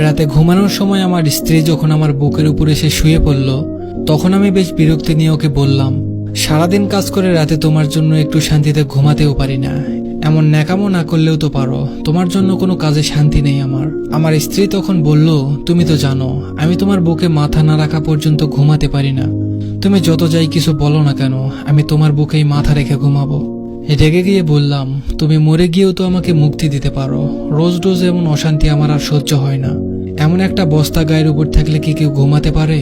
রাতে ঘুমানোর সময় আমার স্ত্রী যখন আমার বুকের উপরে এসে শুয়ে পড়ল, তখন আমি বেশ বিরক্তি নিয়ে ওকে বললাম, সারাদিন কাজ করে রাতে তোমার জন্য একটু শান্তিতে ঘুমাতেও পারি না। এমন ন্যাকামো না করলেও তো পারো, তোমার জন্য কোনো কাজে শান্তি নেই আমার। আমার স্ত্রী তখন বলল, তুমি তো জানো আমি তোমার বুকে মাথা না রাখা পর্যন্ত ঘুমাতে পারি না। তুমি যত যাই কিছু বলো না কেন, আমি তোমার বুকেই মাথা রেখে ঘুমাবো। রেগে গিয়ে বললাম, তুমি মরে গিয়েও তো আমাকে মুক্তি দিতে পারো, রোজ রোজ এমন অশান্তি আমার আর সহ্য হয় না। এমন একটা বস্তা গায়ের উপর থাকলে কি কেউ ঘুমাতে পারে?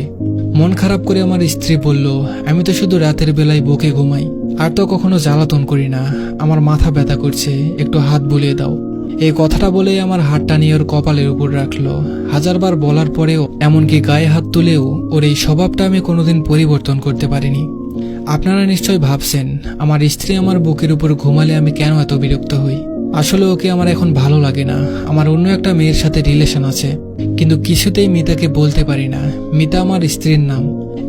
মন খারাপ করে আমার স্ত্রী বলল, আমি তো শুধু রাতের বেলায় বুকে ঘুমাই, আর তো কখনো জ্বালাতন করি না। আমার মাথা ব্যথা করছে, একটু হাত বুলিয়ে দাও। এই কথাটা বলেই আমার হাতটা নিয়ে ওর কপালের উপর রাখলো। হাজারবার বলার পরেও, এমনকি গায়ে হাত তুলেও ওর এই স্বভাবটা আমি কোনোদিন পরিবর্তন করতে পারিনি। আপনারা নিশ্চয় ভাবছেন, আমার স্ত্রী আমার বুকের উপর ঘুমালে আমি কেন এত বিরক্ত হই। আসলে ওকে আমার এখন ভালো লাগে না। আমার অন্য একটা মেয়ের সাথে রিলেশন আছে, কিন্তু কিছুতেই মিতাকে বলতে পারি না। মিতা আমার স্ত্রীর নাম।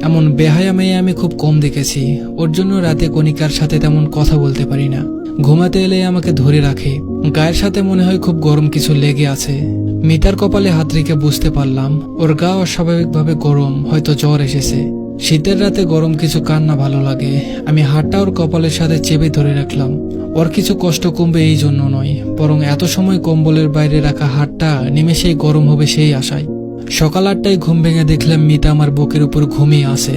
এমন বেহায়া মেয়ে আমি খুব কম দেখেছি। ওর জন্য রাতে কণিকার সাথে তেমন কথা বলতে পারি না। ঘুমাতে এলে আমাকে ধরে রাখে, গায়ের সাথে মনে হয় খুব গরম কিছু লেগে আছে। মিতার কপালে হাত রেখে বুঝতে পারলাম ওর গা অস্বাভাবিকভাবে গরম, হয়তো জ্বর এসেছে। শীতের রাতে গরম কিছু কার না ভালো লাগে। আমি হাতটা ওর কপালের সাথে চেপে ধরে রাখলাম। ওর কিছু কষ্ট কমবে এই জন্য নয়, বরং এত সময় কম্বলের বাইরে রাখা হাতটা নিমেষেই গরম হবে সেই আশায়। সকাল 8টায় ঘুম ভেঙে দেখলাম মিতা আমার বুকের উপর ঘুমিয়ে আছে।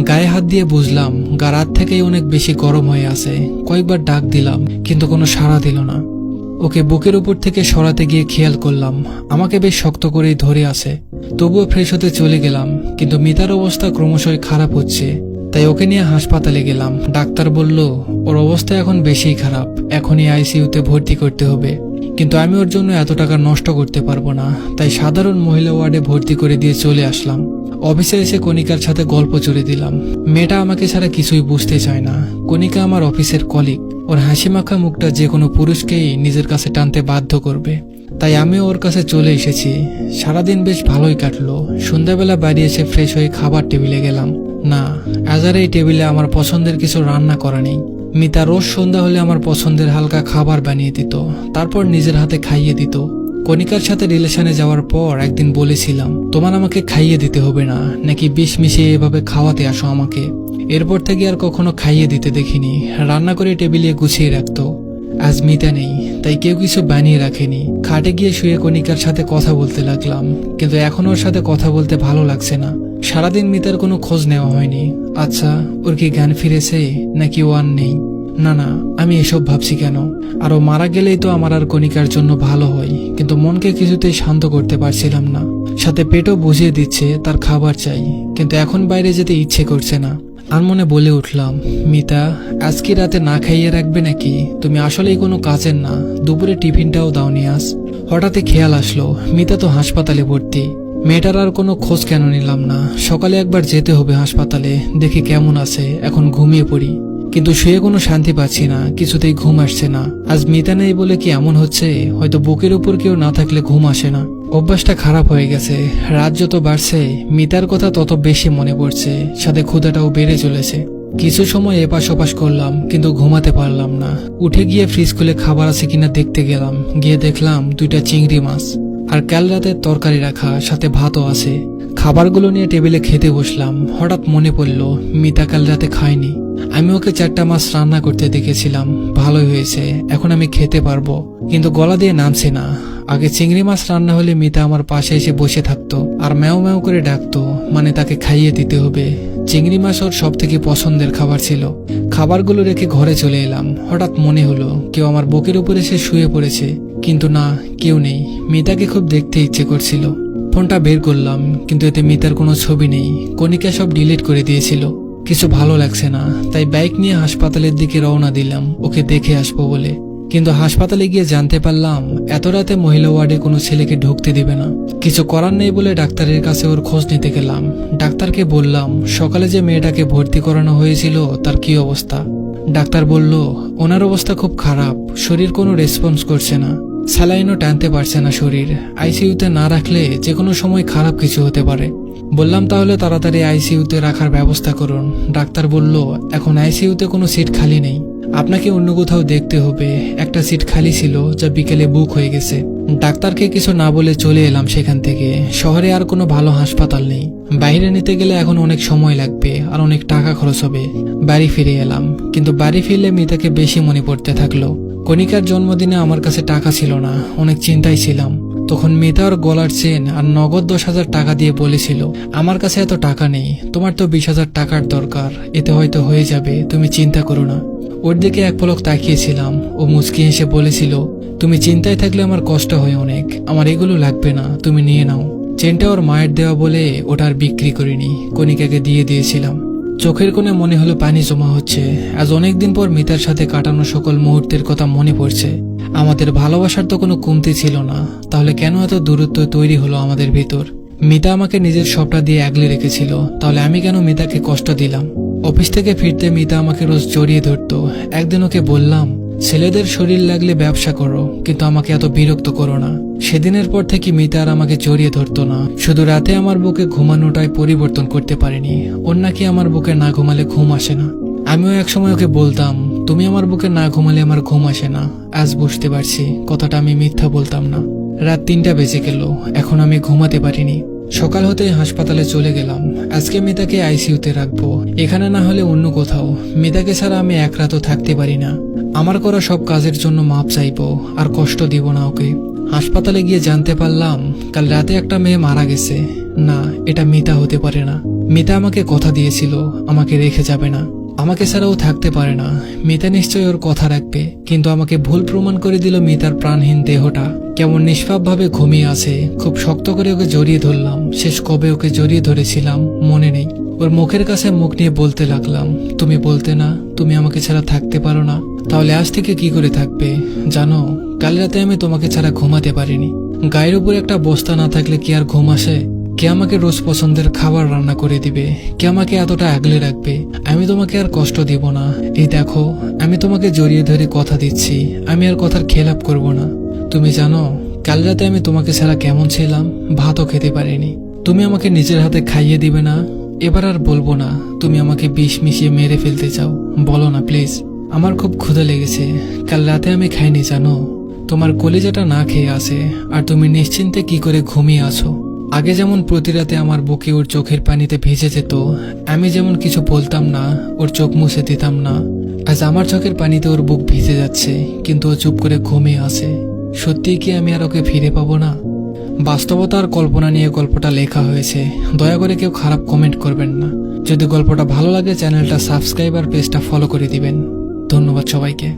গায়ে হাত দিয়ে বুঝলাম গা রাত থেকেই অনেক বেশি গরম হয়ে আছে। কয়েকবার ডাক দিলাম, কিন্তু কোনো সাড়া দিল না। ওকে বুকের উপর থেকে সরাতে গিয়ে খেয়াল করলাম আমাকে বেশ শক্ত করেই ধরে আছে। তবুও ফ্রেশ হতে চলে গেলাম, কিন্তু মিতার অবস্থা ক্রমশই খারাপ হচ্ছে। তাই ওকে নিয়ে হাসপাতালে গেলাম। ডাক্তার বলল ওর অবস্থা এখন বেশি খারাপ, এখনই আইসিইউতে ভর্তি করতে হবে। কিন্তু আমি ওর জন্য এত টাকা নষ্ট করতে পারবো না, তাই সাধারণ মহিলা ওয়ার্ডে ভর্তি করে দিয়ে চলে আসলাম। অফিসে এসে কণিকার সাথে গল্প জুড়ে দিলাম। মেয়েটা আমাকে ছাড়া কিছুই বুঝতে চায় না। কণিকা আমার অফিসের কলিগ, ওর হাসি মাখা মুখটা যে কোনো পুরুষকেই নিজের কাছে টানতে বাধ্য করবে। তাই আমিও ওর কাছে চলে এসেছি। সারাদিন বেশ ভালোই কাটলো। সন্ধ্যাবেলা বাড়ি এসে ফ্রেশ হয়ে খাবার টেবিলে গেলাম। না, আজ আর এই টেবিলে আমার পছন্দের কিছু রান্না করা নেই। মিতা রোজ সন্ধ্যা হলে আমার পছন্দের হালকা খাবার বানিয়ে দিত, তারপর নিজের হাতে খাইয়ে দিত। কণিকার সাথে রিলেশনে যাওয়ার পর একদিন বলেছিলাম, তোমার আমাকে খাইয়ে দিতে হবে না, নাকি বিষ মিশিয়ে এভাবে খাওয়াতে আসো আমাকে। এরপর থেকে আর কখনো খাইয়ে দিতে দেখিনি। রান্না করে টেবিলে গুছিয়ে রাখতো। আজ মিতা নেই, তাই কেউ কিছু বানিয়ে রাখেনি। খাটে গিয়ে শুয়ে কণিকার সাথে কথা বলতে লাগলাম, কিন্তু এখন ওর সাথে কথা বলতে ভালো লাগছে না। সারাদিন মিতার কোনো খোঁজ নেওয়া হয়নি। আচ্ছা, ওর কি জ্ঞান ফিরেছে, নাকি ও আর নেই? না না, আমি এসব ভাবছি কেন? আর ও মারা গেলেই তো আমার আর কণিকার জন্য ভালো হয়, কিন্তু মনকে কিছুতেই শান্ত করতে পারছিলাম না। সাথে পেটও বুঝিয়ে দিচ্ছে তার খাবার চাই, কিন্তু এখন বাইরে যেতে ইচ্ছে করছে না। আর মনে বলে উঠলাম, মিতা, আজকে রাতে না খাইয়ে রাখবে নাকি? তুমি আসলেই কোনো কাজের না। দুপুরে টিফিনটাও দাওনি আজ। হঠাৎই খেয়াল আসলো মিতা তো হাসপাতালে ভর্তি। মেয়েটার আর কোনো খোঁজ কেন নিলাম না? সকালে একবার যেতে হবে হাসপাতালে, দেখি কেমন আছে। এখন ঘুমিয়ে পড়ি, কিন্তু শুয়ে কোনো শান্তি পাচ্ছি না, কিছুতেই ঘুম আসছে না। আজ মিতা নেই বলে কি এমন হচ্ছে? হয়তো বুকের উপর কেউ না থাকলে ঘুম আসে না। অভ্যাসটা খারাপ হয়ে গেছে। রাত যত বাড়ছে মিতার কথা তত বেশি মনে পড়ছে, সাথে ক্ষুধাটাও বেড়ে চলেছে। কিছু সময় এপাশ ওপাশ করলাম, কিন্তু ঘুমাতে পারলাম না। উঠে গিয়ে ফ্রিজ খুলে খাবার আছে কিনা দেখতে গেলাম। গিয়ে দেখলাম 2টা চিংড়ি মাছ আর কাল রাতের তরকারি রাখা, সাথে ভাতও আছে। খাবারগুলো নিয়ে টেবিলে খেতে বসলাম। হঠাৎ মনে পড়ল মিতা কাল রাতে খায়নি। আমি ওকে 4টা মাছ রান্না করতে দেখেছিলাম, ভালোই হয়েছে, এখন আমি খেতে পারবো। কিন্তু গলা দিয়ে নামছে না। আগে চিংড়ি মাছ রান্না হলে মিতা আমার পাশে এসে বসে থাকতো আর ম্যাও ম্যাও করে ডাকতো, মানে তাকে খাইয়ে দিতে হবে। চিংড়ি মাছ ওর সব থেকে পছন্দের খাবার ছিল। খাবারগুলো রেখে ঘরে চলে এলাম। হঠাৎ মনে হলো কেউ আমার বুকের উপর এসে শুয়ে পড়েছে, কিন্তু না, কেউ নেই। মিতাকে খুব দেখতে ইচ্ছে করছিল। ফোনটা বের করলাম, কিন্তু এতে মিতার কোনো ছবি নেই। কণিকা সব ডিলিট করে দিয়েছিল। কিছু ভালো লাগছে না, তাই বাইক নিয়ে হাসপাতালের দিকে রওনা দিলাম ওকে দেখে আসবো বলে। কিন্তু হাসপাতালে গিয়ে জানতে পারলাম এত রাতে মহিলা ওয়ার্ডে কোনো ছেলেকে ঢুকতে দিবে না। কিছু করার নেই বলে ডাক্তারের কাছে ওর খোঁজ নিতে গেলাম। ডাক্তারকে বললাম সকালে যে মেয়েটাকে ভর্তি করানো হয়েছিল তার কি অবস্থা। ডাক্তার বলল ওনার অবস্থা খুব খারাপ, শরীর কোনো রেসপন্স করছে না, স্যালাইনও টানতে পারছে না শরীর। আইসিইউতে না রাখলে যে কোনো সময় খারাপ কিছু হতে পারে। বললাম তাহলে তাড়াতাড়ি আইসিইউতে রাখার ব্যবস্থা করুন। ডাক্তার বলল এখন আইসিইউতে কোনো সিট খালি নেই, আপনাকে অন্য কোথাও দেখতে হবে। একটা সিট খালি ছিল যা বিকেলে বুক হয়ে গেছে। ডাক্তারকে কিছু না বলে চলে এলাম সেখান থেকে। শহরে আর কোনো ভালো হাসপাতাল নেই, বাইরে নিতে গেলে এখন অনেক সময় লাগবে আর অনেক টাকা খরচ হবে। বাড়ি ফিরে এলাম, কিন্তু বাড়ি ফিরলে মিতাকে বেশি মনে পড়তে থাকলো। কণিকার জন্মদিনে আমার কাছে টাকা ছিল না, অনেক চিন্তায় ছিলাম। তখন মিতা ওর গলার চেন আর নগদ 10,000 টাকা দিয়ে বলেছিল, আমার কাছে এত টাকা নেই, তোমার তো 20,000 টাকার দরকার, এতে হয়তো হয়ে যাবে, তুমি চিন্তা করো না। ওর দিকে এক পলক তাকিয়েছিলাম, ও মুচকি হেসে বলেছিল, তুমি চিন্তায় থাকলে আমার কষ্ট হয় অনেক, আমার এগুলো লাগবে না, তুমি নিয়ে নাও। চেনটা ওর মায়ের দেওয়া বলে ওটা আর বিক্রি করিনি, কণিকাকে দিয়ে দিয়েছিলাম। চোখের কোণে মনে হলো পানি জমা হচ্ছে। আজ অনেকদিন পর মিতার সাথে কাটানো সকল মুহূর্তের কথা মনে পড়ছে। আমাদের ভালোবাসার তো কোনো কমতি ছিল না, তাহলে কেন এত দূরত্ব তৈরি হলো আমাদের ভিতর? মিতা আমাকে নিজের সবটা দিয়ে আগলে রেখেছিল, তাহলে আমি কেন মিতাকে কষ্ট দিলাম? অফিস থেকে ফিরতে মিতা আমাকে রোজ জড়িয়ে ধরতো। একদিন ওকে বললাম, ছেলেদের শরীর লাগলে ব্যবসা করো, কিন্তু আমাকে এত বিরক্ত করো না। সেদিনের পর থেকে মিতা আর আমাকে জড়িয়ে ধরতো না। শুধু রাতে আমার বুকে ঘুমানোটাই পরিবর্তন করতে পারিনি। ওর নাকি আমার বুকে না ঘুমালে ঘুম আসে না। আমিও একসময় ওকে বলতাম, তুমি আমার বুকে না ঘুমালে আমার ঘুম আসে না। আজ বুঝতে পারছি কথাটা আমি মিথ্যা বলতাম না। রাত 3টা বেজে গেল, এখন আমি ঘুমাতে পারিনি। সকাল হতে হাসপাতালে চলে গেলাম। আজকে মিতাকে আইসিইউতে রাখবো, এখানে না হলে অন্য কোথাও। মিতাকে ছাড়া আমি এক রাতও থাকতে পারি না। আমার করা সব কাজের জন্য মাপ চাইবো, আর কষ্ট দিব না ওকে। হাসপাতালে গিয়ে জানতে পারলাম কাল রাতে একটা মেয়ে মারা গেছে। না, এটা মিতা হতে পারে না। মিতা আমাকে কথা দিয়েছিল আমাকে রেখে যাবে না, আমাকে ছাড়াও থাকতে পারে না। মিতা নিশ্চয়ই ওর কথা রাখবে, কিন্তু আমাকে ভুল প্রমাণ করে দিল। মিতার প্রাণহীন দেহটা কেমন নিষ্পাপভাবে ঘুমিয়ে আছে। খুব শক্ত করে ওকে জড়িয়ে ধরলাম। শেষ কবে ওকে জড়িয়ে ধরেছিলাম মনে নেই। ওর মুখের কাছে মুখ নিয়ে বলতে লাগলাম, তুমি বলতে না তুমি আমাকে ছাড়া থাকতে পারো না, তাহলে আজ থেকে কি করে থাকবে? জানো, কাল রাতে আমি তোমাকে ছাড়া ঘুমাতে পারিনি। গায়ের উপর একটা বস্তা না থাকলে কি আর ঘুম আসে? কে আমাকে রোজ পছন্দের খাবার রান্না করে দিবে? কে আমাকে এতটা আগলে রাখবে? আমি তোমাকে আর কষ্ট দিব না। এই দেখো, আমি তোমাকে জড়িয়ে ধরে কথা দিচ্ছি, আমি আর কথার খেলাপ করব না। তুমি জানো কাল রাতে আমি তোমাকে ছাড়া কেমন ছিলাম? ভাতও খেতে পারিনি। তুমি আমাকে নিজের হাতে খাইয়ে দিবে না? এবার আর বলবো না তুমি আমাকে বিষ মিশিয়ে মেরে ফেলতে চাও, বলো না প্লিজ। আমার খুব ক্ষুধা লেগেছে, কাল রাতে আমি খাইনি জানো। তোমার কলিজাটা না খেয়ে আছে, আর তুমি নিশ্চিন্তে কি করে ঘুমিয়ে আছো। আগে যেমন প্রতি রাতে আমার বুকে ওর চোখের পানিতে ভিজে যেত, আমি যেমন কিছু বলতাম না, ওর চোখ মুছে দিতাম না। আজ আমার চোখের পানিতে ওর বুক ভিজে যাচ্ছে, কিন্তু ও চুপ করে ঘুমিয়ে আছে। সত্যিই কি আমি আর ওকে ফিরে পাবো না? বাস্তবতা আর কল্পনা নিয়ে গল্পটা লেখা হয়েছে। দয়া করে কেউ খারাপ কমেন্ট করবেন না। যদি গল্পটা ভালো লাগে চ্যানেলটা সাবস্ক্রাইব আর পেজটা ফলো করে দিবেন। ধন্যবাদ সবাইকে।